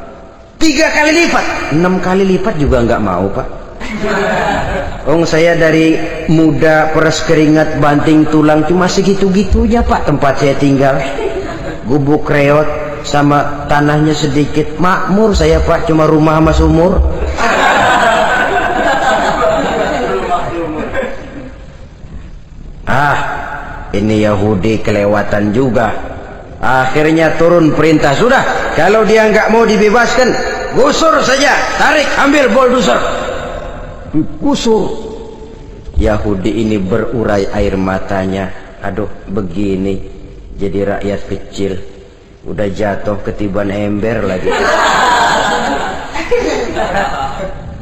3 kali lipat, 6 kali lipat juga enggak mau, Pak. Saya dari muda peres keringat banting tulang cuma segitu-gitunya, Pak, tempat saya tinggal. Gubuk reot sama tanahnya sedikit, makmur saya, Pak, cuma rumah sama sumur. Ini Yahudi kelewatan juga. Akhirnya turun perintah, sudah, kalau dia nggak mau dibebaskan, gusur saja, tarik, ambil bulldozer, gusur. Yahudi ini berurai air matanya. Aduh, begini jadi rakyat kecil, udah jatuh ketiban ember lagi.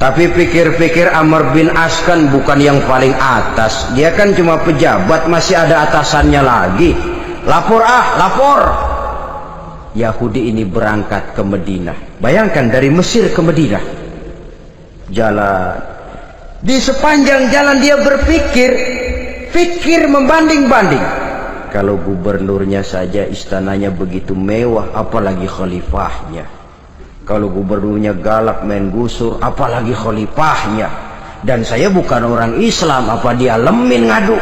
Tapi pikir-pikir Amr bin As kan bukan yang paling atas. Dia kan cuma pejabat, masih ada atasannya lagi. Lapor lapor. Yahudi ini berangkat ke Madinah. Bayangkan dari Mesir ke Madinah. Jalan. Di sepanjang jalan dia pikir membanding-banding. Kalau gubernurnya saja istananya begitu mewah, apalagi khalifahnya. Kalau gubernurnya galak main gusur, apalagi khalifahnya. Dan saya bukan orang Islam, apa dia lemin ngadu?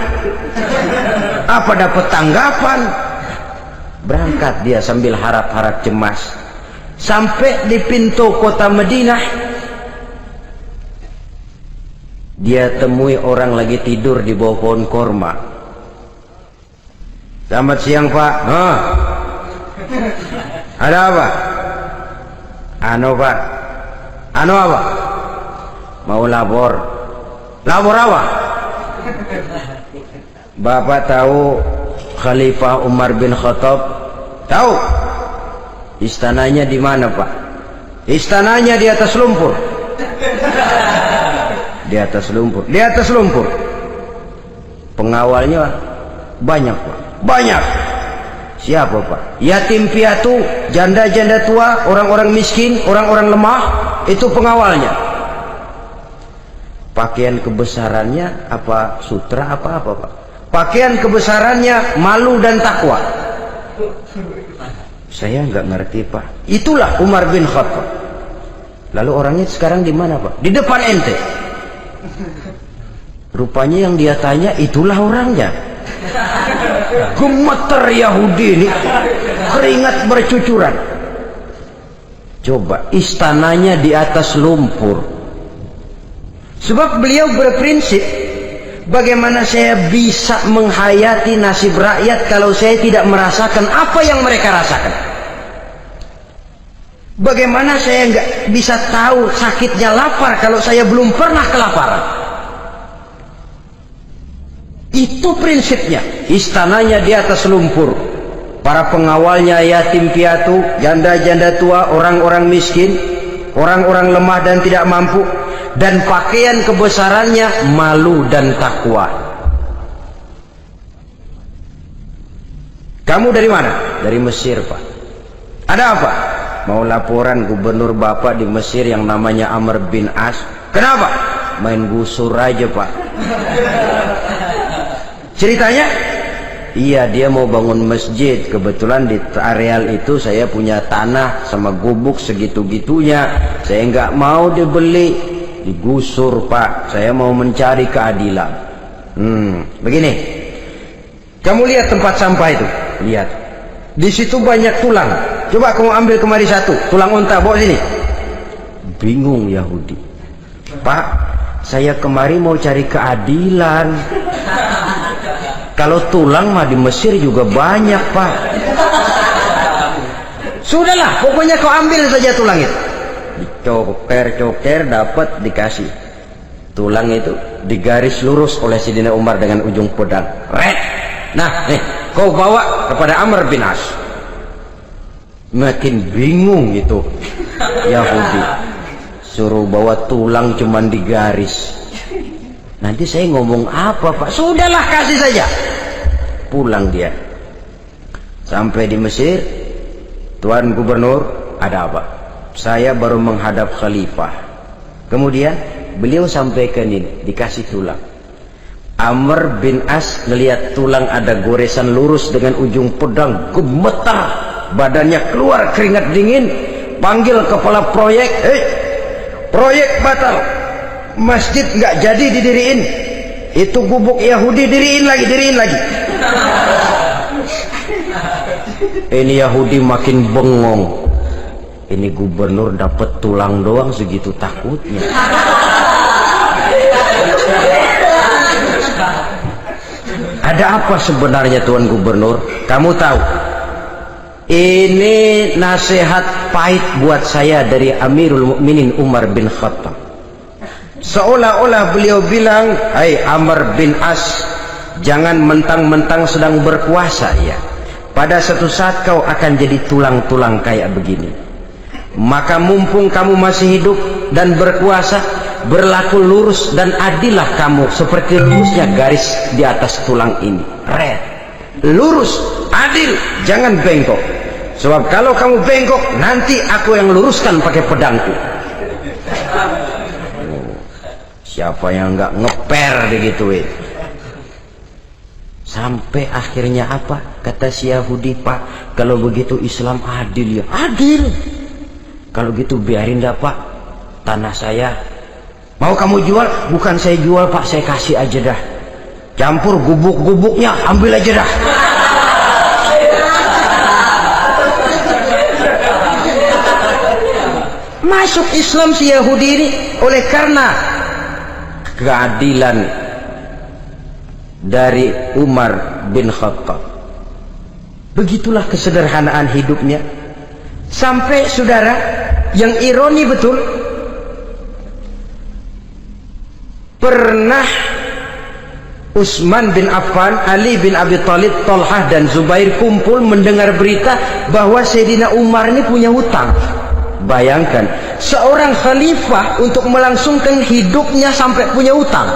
Apa dapat tanggapan? Berangkat dia sambil harap-harap cemas. Sampai di pintu kota Madinah, dia temui orang lagi tidur di bawah pohon korma. Selamat siang Pak. Ada apa? Pak. Apa? Mau lapor. Lapor apa? Bapak tahu Khalifah Umar bin Khattab? Tahu? Istananya di mana Pak? Istananya di atas lumpur. Di atas lumpur. Di atas lumpur. Pengawalnya banyak Pak. Banyak. Siapa Pak? Yatim piatu, janda-janda tua, orang-orang miskin, orang-orang lemah, itu pengawalnya. Pakaian kebesarannya apa sutra apa Pak? Pakaian kebesarannya malu dan takwa. Saya nggak ngerti Pak. Itulah Umar bin Khattab. Lalu orangnya sekarang di mana Pak? Di depan ente. Rupanya yang dia tanya itulah orangnya. Gemeter Yahudi ini, keringat bercucuran. Coba, istananya di atas lumpur. Sebab beliau berprinsip, bagaimana saya bisa menghayati nasib rakyat kalau saya tidak merasakan apa yang mereka rasakan? Bagaimana saya nggak bisa tahu sakitnya lapar kalau saya belum pernah kelaparan? Itu prinsipnya. Istananya di atas lumpur. Para pengawalnya yatim piatu, janda-janda tua, orang-orang miskin, orang-orang lemah dan tidak mampu. Dan pakaian kebesarannya malu dan takwa. Kamu dari mana? Dari Mesir Pak. Ada apa? Mau laporan gubernur Bapak di Mesir yang namanya Amr bin As. Kenapa? Main gusur aja Pak. Ceritanya? Iya, dia mau bangun masjid. Kebetulan di areal itu saya punya tanah sama gubuk segitu-gitunya. Saya nggak mau dibeli, digusur Pak. Saya mau mencari keadilan. Begini. Kamu lihat tempat sampah itu? Lihat. Di situ banyak tulang. Coba kamu ambil kemari satu. Tulang unta, bawa sini. Bingung Yahudi. Pak, saya kemari mau cari keadilan. Kalau tulang mah di Mesir juga banyak Pak. Sudahlah, pokoknya kau ambil saja tulang itu. Dicoker-coker dapat dikasih. Tulang itu digaris lurus oleh Sidina Umar dengan ujung pedang. Nah, nih, kau bawa kepada Amr bin As. Makin bingung itu Yahudi. Suruh bawa tulang cuman digaris. Nanti saya ngomong apa Pak? Sudahlah, kasih saja. Pulang dia. Sampai di Mesir, Tuan Gubernur, ada apa? Saya baru menghadap Khalifah. Kemudian beliau sampaikan ini, dikasih tulang. Amr bin As ngelihat tulang ada goresan lurus dengan ujung pedang, gemetar, badannya keluar keringat dingin, panggil kepala proyek, proyek batal. Masjid nggak jadi didiriin, itu gubuk Yahudi diriin lagi. Ini Yahudi makin bengong. Ini gubernur dapat tulang doang segitu takutnya. Ada apa sebenarnya Tuan Gubernur? Kamu tahu? Ini nasihat pahit buat saya dari Amirul Mukminin Umar bin Khattab. Seolah-olah beliau bilang, hai Amr bin As, jangan mentang-mentang sedang berkuasa ya. Pada suatu saat kau akan jadi tulang-tulang kayak begini. Maka mumpung kamu masih hidup dan berkuasa, berlaku lurus dan adillah kamu seperti lurusnya garis di atas tulang ini. Red, lurus, adil, jangan bengkok. Sebab kalau kamu bengkok, nanti aku yang luruskan pakai pedangku. Siapa yang nggak ngeper digituin? Sampai akhirnya apa? Kata si Yahudi, Pak, kalau begitu Islam adil ya. Adil. Kalau gitu biarin dah Pak, tanah saya. Mau kamu jual? Bukan saya jual Pak, saya kasih aja dah. Campur gubuk-gubuknya, ambil aja dah. Masuk Islam si Yahudi ini oleh karena keadilan dari Umar bin Khattab. Begitulah kesederhanaan hidupnya. Sampai saudara, yang ironi betul, pernah Utsman bin Affan, Ali bin Abi Thalib, Thalhah dan Zubair kumpul mendengar berita bahwa Sayyidina Umar ini punya hutang. Bayangkan, seorang khalifah untuk melangsungkan hidupnya sampai punya hutang.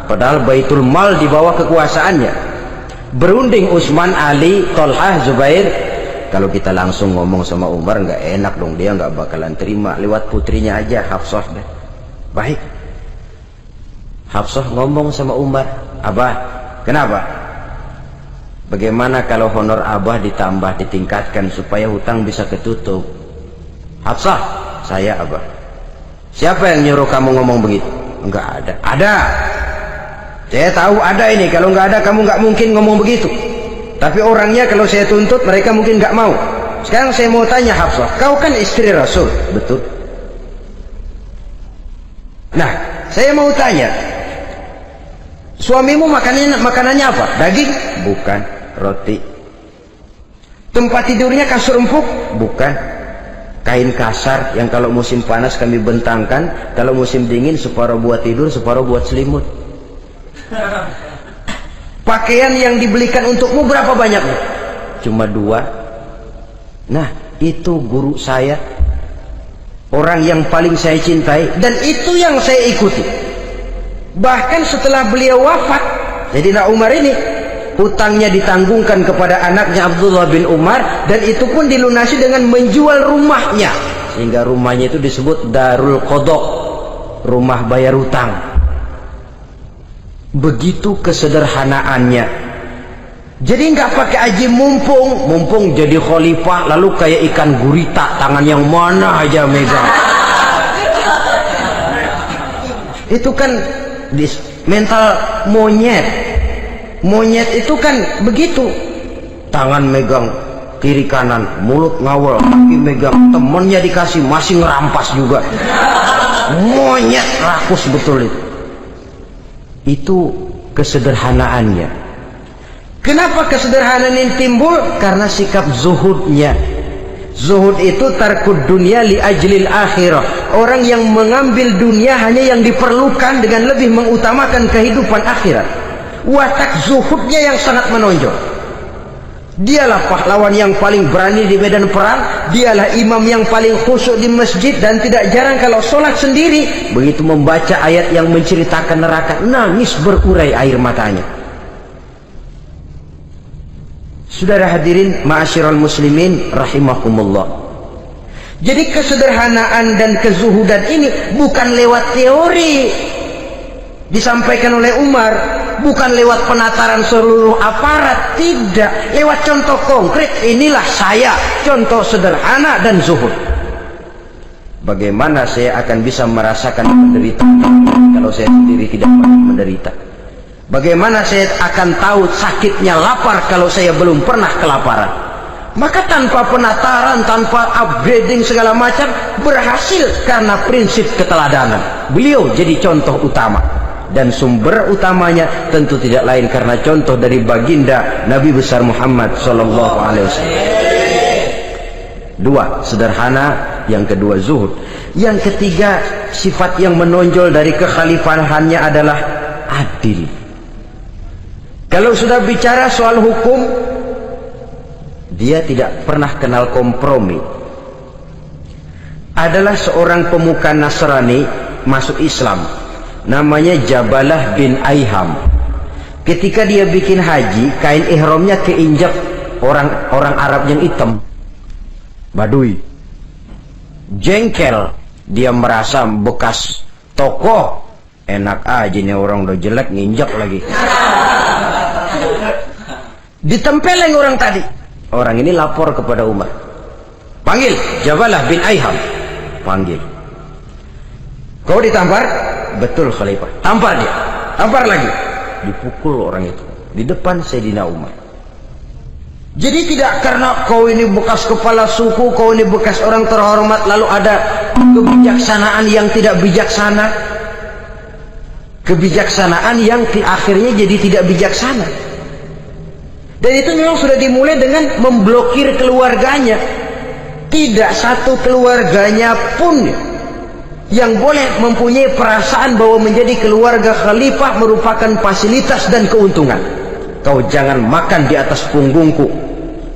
Padahal Baitul Mal di bawah kekuasaannya. Berunding Utsman, Ali, Thalhah, Zubair. Kalau kita langsung ngomong sama Umar nggak enak dong, dia nggak bakalan terima. Lewat putrinya aja, Hafsah. Baik. Hafsah ngomong sama Umar, Abah, kenapa? Bagaimana kalau honor Abah ditambah, ditingkatkan supaya hutang bisa ketutup? Hafsah, saya Abah. Siapa yang nyuruh kamu ngomong begitu? Enggak ada. Ada. Saya tahu ada ini. Kalau nggak ada, kamu nggak mungkin ngomong begitu. Tapi orangnya kalau saya tuntut, mereka mungkin nggak mau. Sekarang saya mau tanya Hafsah, kau kan istri Rasul, betul? Nah, saya mau tanya, suamimu makanannya apa? Daging? Bukan. Roti. Tempat tidurnya kasur empuk? Bukan. Kain kasar yang kalau musim panas kami bentangkan, kalau musim dingin separuh buat tidur, separuh buat selimut. Pakaian yang dibelikan untukmu berapa banyaknya? Cuma 2. Nah, itu guru saya, orang yang paling saya cintai, dan itu yang saya ikuti. Bahkan setelah beliau wafat, Sayyidina Umar ini hutangnya ditanggungkan kepada anaknya Abdullah bin Umar, dan itu pun dilunasi dengan menjual rumahnya, sehingga rumahnya itu disebut Darul Qadha, rumah bayar hutang. Begitu kesederhanaannya. Jadi nggak pakai aji mumpung jadi khalifah lalu kayak ikan gurita, tangan yang mana aja megang. Itu kan mental monyet. Monyet itu kan begitu, tangan megang kiri kanan, mulut ngawal, kaki megang, temennya dikasih masih ngerampas juga. Monyet rakus betul itu. Itu kesederhanaannya. Kenapa kesederhanaan ini timbul? Karena sikap zuhudnya. Zuhud itu tarkud dunia li ajlil akhirah. Orang yang mengambil dunia hanya yang diperlukan dengan lebih mengutamakan kehidupan akhirat. Watak zuhudnya yang sangat menonjol. Dialah pahlawan yang paling berani di medan perang. Dialah imam yang paling khusyuk di masjid, dan tidak jarang kalau sholat sendiri, begitu membaca ayat yang menceritakan neraka, nangis berurai air matanya. Saudara hadirin ma'asyiral muslimin rahimakumullah. Jadi kesederhanaan dan kezuhudan ini bukan lewat teori disampaikan oleh Umar, bukan lewat penataran seluruh aparat, tidak, lewat contoh konkret. Inilah saya, contoh sederhana dan zuhud. Bagaimana saya akan bisa merasakan penderitaan kalau saya sendiri tidak pernah menderita? Bagaimana saya akan tahu sakitnya lapar kalau saya belum pernah kelaparan? Maka tanpa penataran, tanpa upgrading segala macam, berhasil karena prinsip keteladanan. Beliau jadi contoh utama. Dan sumber utamanya tentu tidak lain karena contoh dari baginda Nabi besar Muhammad sallallahu alaihi wasallam. 2, sederhana, yang kedua zuhud. Yang ketiga, sifat yang menonjol dari kekhalifahannya adalah adil. Kalau sudah bicara soal hukum, dia tidak pernah kenal kompromi. Adalah seorang pemuka Nasrani masuk Islam, namanya Jabalah bin Aiham. Ketika dia bikin haji, kain ihramnya keinjak orang Arab yang hitam, Baduy. Jengkel, dia merasa bekas tokoh, enak aja nih orang udah jelek nginjak lagi. Ditempeleng orang tadi. Orang ini lapor kepada Umar, panggil Jabalah bin Aiham, panggil. Kau ditampar? Betul Khalifah. Tampar dia, tampar lagi. Dipukul orang itu di depan Sayyidina Umar. Jadi tidak karena kau ini bekas kepala suku, kau ini bekas orang terhormat, lalu ada kebijaksanaan yang tidak bijaksana, kebijaksanaan yang akhirnya jadi tidak bijaksana. Dan itu memang sudah dimulai dengan memblokir keluarganya. Tidak satu keluarganya pun yang boleh mempunyai perasaan bahwa menjadi keluarga khalifah merupakan fasilitas dan keuntungan. Kau jangan makan di atas punggungku,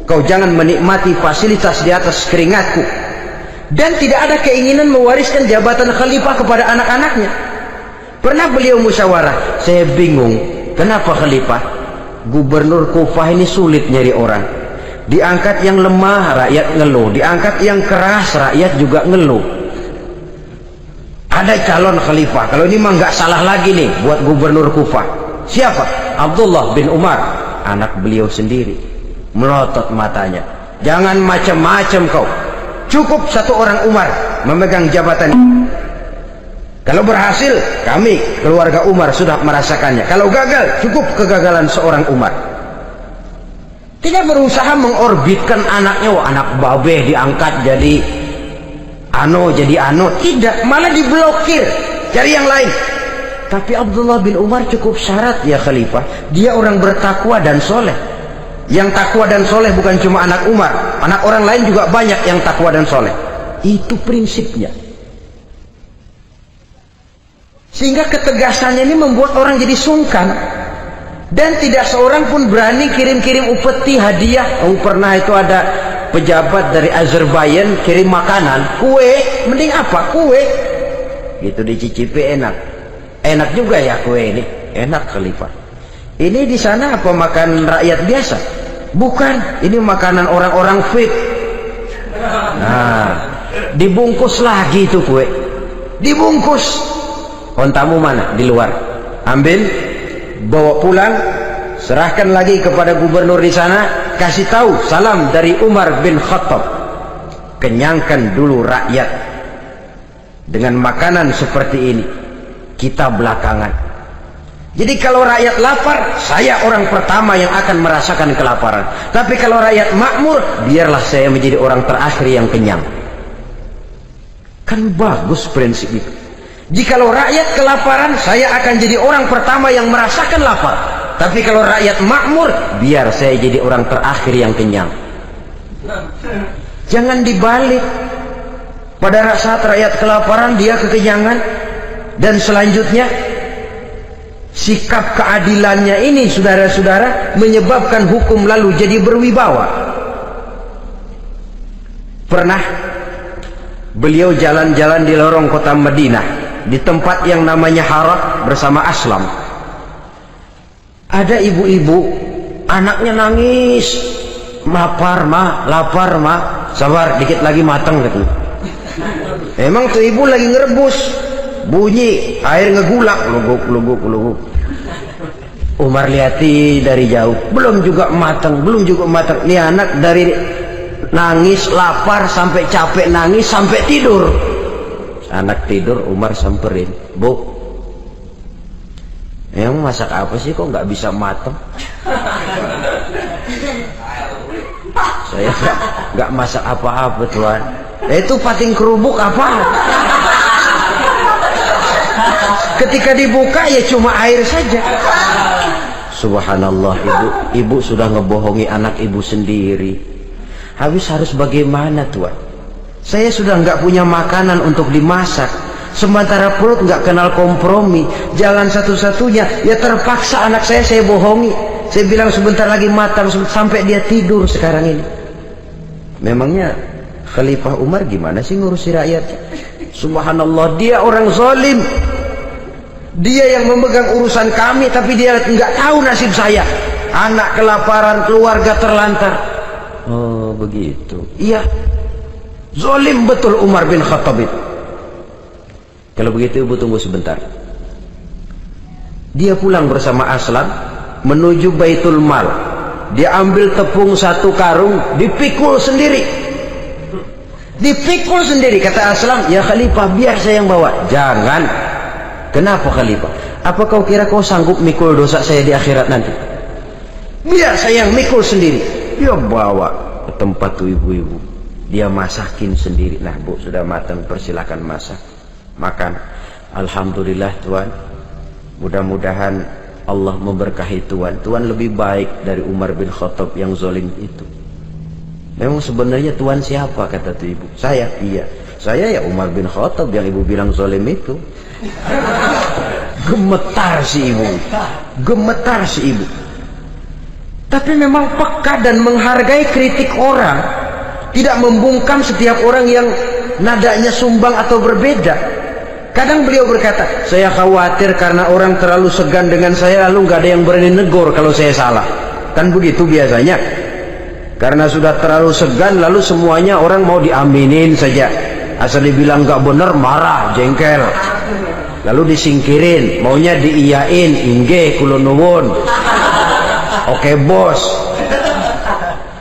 kau jangan menikmati fasilitas di atas keringatku. Dan tidak ada keinginan mewariskan jabatan khalifah kepada anak-anaknya. Pernah beliau musyawarah, saya bingung kenapa khalifah, gubernur Kufah ini sulit nyari orang. Diangkat yang lemah, rakyat ngeluh. Diangkat yang keras, rakyat juga ngeluh. Ada calon khalifah, kalau ini mah nggak salah lagi nih buat gubernur Kufah. Siapa? Abdullah bin Umar, anak beliau sendiri. Melotot matanya, jangan macam-macam kau, cukup satu orang Umar memegang jabatan ini. Kalau berhasil, kami keluarga Umar sudah merasakannya. Kalau gagal, cukup kegagalan seorang Umar. Tidak berusaha mengorbitkan anaknya, wah, anak babeh diangkat jadi tidak, malah diblokir, cari yang lain. Tapi Abdullah bin Umar cukup syarat ya khalifah, dia orang bertakwa dan soleh. Yang takwa dan soleh bukan cuma anak Umar, anak orang lain juga banyak yang takwa dan soleh. Itu prinsipnya. Sehingga ketegasannya ini membuat orang jadi sungkan. Dan tidak seorang pun berani kirim-kirim upeti hadiah. Pernah itu ada pejabat dari Azerbaijan kirim makanan, kue, mending apa? Kue gitu dicicipi, enak juga ya kue ini, enak khalifah. Ini di sana apa makan rakyat biasa? Bukan, ini makanan orang-orang fit. Nah, dibungkus lagi itu kue, dibungkus. Kontamu mana? Di luar, ambil, bawa pulang, serahkan lagi kepada gubernur di sana. Kasih tahu salam dari Umar bin Khattab, kenyangkan dulu rakyat dengan makanan seperti ini, kita belakangan. Jadi kalau rakyat lapar, saya orang pertama yang akan merasakan kelaparan. Tapi kalau rakyat makmur, biarlah saya menjadi orang terakhir yang kenyang. Kan bagus prinsip itu. Jikalau rakyat kelaparan, saya akan jadi orang pertama yang merasakan lapar. Tapi kalau rakyat makmur, biar saya jadi orang terakhir yang kenyang. Jangan dibalik. Pada saat rakyat kelaparan, dia kekenyangan. Dan selanjutnya, sikap keadilannya ini, saudara-saudara, menyebabkan hukum lalu jadi berwibawa. Pernah beliau jalan-jalan di lorong kota Madinah, di tempat yang namanya Harah bersama Aslam. Ada ibu-ibu, anaknya nangis, lapar ma, sabar dikit lagi matang gitu. Emang tuh ibu lagi ngerebus, bunyi air ngegulak, luguk. Umar lihati dari jauh, belum juga matang. Nih anak dari nangis lapar sampai capek nangis sampai tidur. Anak tidur, Umar samperin, Bu, yang masak apa sih kok nggak bisa matang? Saya nggak masak apa-apa tuan. Itu pating kerubuk apa? Ketika dibuka ya cuma air saja. Subhanallah, ibu sudah ngebohongi anak ibu sendiri. Habis harus bagaimana tuan? Saya sudah nggak punya makanan untuk dimasak. Sementara perut nggak kenal kompromi. Jalan satu-satunya ya terpaksa anak saya bohongi. Saya bilang sebentar lagi matang sampai dia tidur sekarang ini. Memangnya Khalifah Umar gimana sih ngurusi rakyat? Subhanallah, dia orang zalim. Dia yang memegang urusan kami, tapi dia nggak tahu nasib saya. Anak kelaparan, keluarga terlantar. Oh begitu. Iya, zalim betul Umar bin Khattab itu. Kalau begitu ibu tunggu sebentar. Dia pulang bersama Aslam menuju Baitul Mal. Dia ambil tepung 1 karung, dipikul sendiri. Dipikul sendiri. Kata Aslam, ya Khalifah, biar saya yang bawa. Jangan. Kenapa Khalifah? Apa kau kira kau sanggup mikul dosa saya di akhirat nanti? Biar saya yang mikul sendiri. Dia bawa ke tempat tuh ibu-ibu. Dia masakin sendiri. Nah bu, sudah matang, persilahkan masak. Makan. Alhamdulillah Tuhan, mudah-mudahan Allah memberkahi Tuhan. Tuhan lebih baik dari Umar bin Khattab yang zalim itu. Memang sebenarnya Tuhan siapa, kata tuh ibu? Saya. Iya, saya ya Umar bin Khattab yang ibu bilang zalim itu. Gemetar si ibu, gemetar si ibu. Tapi memang peka dan menghargai kritik orang, tidak membungkam setiap orang yang nadanya sumbang atau berbeda. Kadang beliau berkata, saya khawatir karena orang terlalu segan dengan saya, lalu nggak ada yang berani negor kalau saya salah. Kan begitu biasanya. Karena sudah terlalu segan, lalu semuanya orang mau diaminin saja. Asal dibilang nggak benar, marah, jengkel. Lalu disingkirin, maunya diiyain, inggih kula nuwun. Oke bos.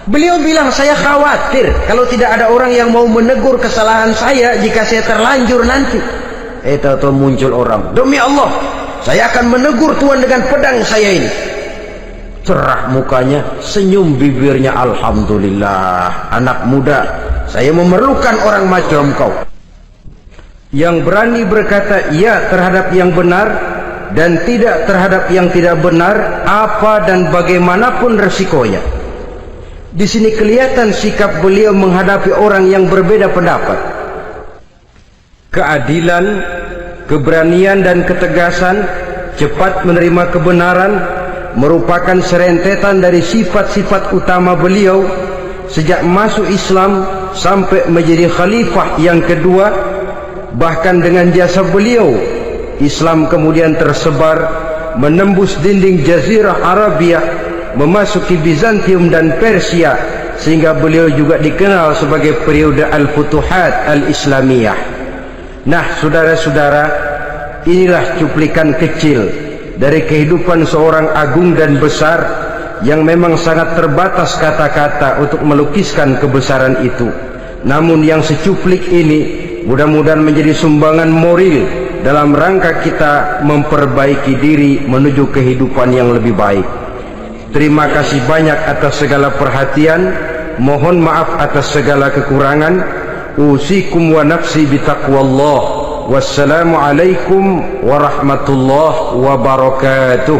Beliau bilang, saya khawatir kalau tidak ada orang yang mau menegur kesalahan saya jika saya terlanjur nanti. Tahu-tahu muncul orang, demi Allah saya akan menegur Tuhan dengan pedang saya ini. Cerah mukanya, senyum bibirnya, alhamdulillah. Anak muda, saya memerlukan orang macam kau yang berani berkata ya terhadap yang benar dan tidak terhadap yang tidak benar, apa dan bagaimanapun resikonya. Di sini kelihatan sikap beliau menghadapi orang yang berbeda pendapat. Keadilan, keberanian dan ketegasan, cepat menerima kebenaran merupakan serentetan dari sifat-sifat utama beliau sejak masuk Islam sampai menjadi khalifah yang kedua. Bahkan dengan jasa beliau, Islam kemudian tersebar menembus dinding Jazirah Arabia, memasuki Bizantium dan Persia, sehingga beliau juga dikenal sebagai periode Al-Futuhat Al-Islamiyah. Nah saudara-saudara, inilah cuplikan kecil dari kehidupan seorang agung dan besar yang memang sangat terbatas kata-kata untuk melukiskan kebesaran itu. Namun yang secuplik ini mudah-mudahan menjadi sumbangan moral dalam rangka kita memperbaiki diri menuju kehidupan yang lebih baik. Terima kasih banyak atas segala perhatian. Mohon maaf atas segala kekurangan. Usikum wa nafsi bitaqwallah. Wassalamualaikum warahmatullahi wabarakatuh.